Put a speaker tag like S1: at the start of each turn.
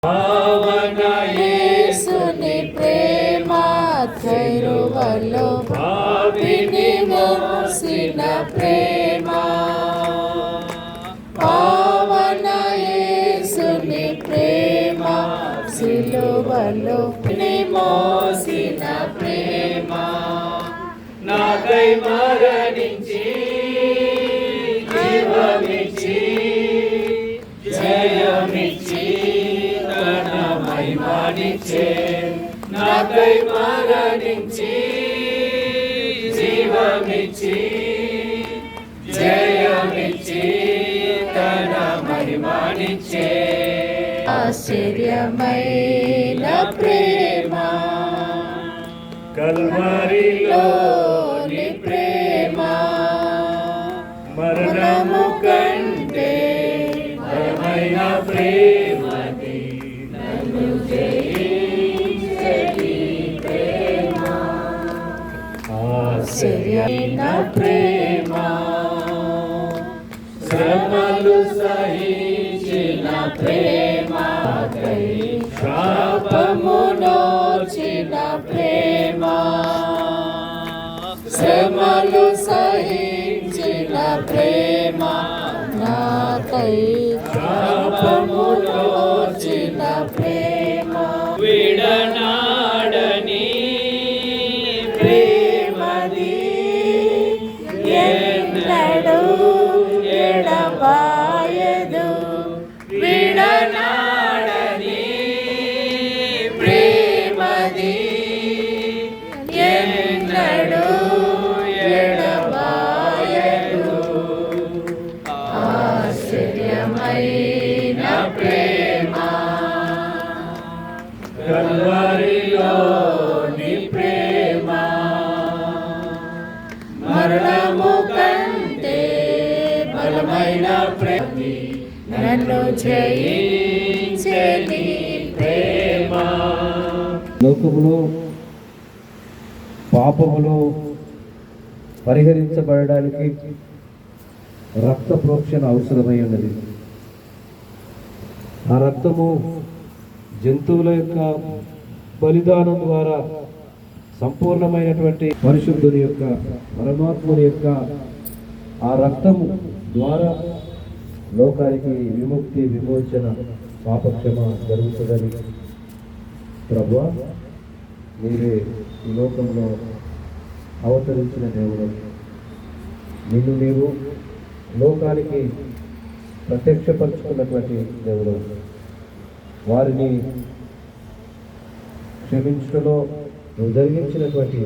S1: పావన యేసుని ప్రేమ త్రైరువలో పాపిని మోసిన ప్రేమ. పావన యేసుని ప్రేమ సిలువలో మోసిన ప్రేమ. నాకై మరణించి జీవమిచ్చి జయమిచ్చి మహిమానిచ్చే. నాకై మరణించి జీవమిచ్చి జయమిచ్చి తన మహిమానిచ్చే. ఆశ్చర్యమైన ప్రేమ కల్వరిలోని ప్రేమ. మరణము కంటే బలమైన ప్రేమది నన్ను జయించని ప్రేమ. ఆశ్చర్యమైన ప్రేమ శ్రమలు సహించిన ప్రేమ. శాపమునోచిన ప్రేమ. శ్రమలు సహించిన ప్రేమ. నాకై శాపమునోచిన ప్రేమ. విడనాడని ప్రేమది ఎన్నడూ ఎడబాయదు. విడనాడని ప్రేమది ఎన్నడూ ఎడబాయదు. ఆశ్చర్యమైన ప్రేమ కల్వరిలోని ప్రేమ. మరణము కంటే బలమైన ప్రేమ నన్ను జయించని ప్రేమ.
S2: లోకములో పాపములు పరిహరించబడడానికి రక్త ప్రోక్షణ అవసరమై ఉన్నది. ఆ రక్తము జంతువుల యొక్క బలిదానం ద్వారా సంపూర్ణమైనటువంటి పరిశుద్ధుని యొక్క పరమాత్ముని యొక్క ఆ రక్తము ద్వారా లోకానికి విముక్తి విమోచన పాపక్షమ జరుగుతుందని ప్రభువా నీవే ఈ లోకంలో అవతరించిన దేవుడు. నిన్ను నీవు లోకానికి ప్రత్యక్షపరుచుకున్నటువంటి దేవుడు. వారిని క్షమించడంలో నువ్వు జరిగించినటువంటి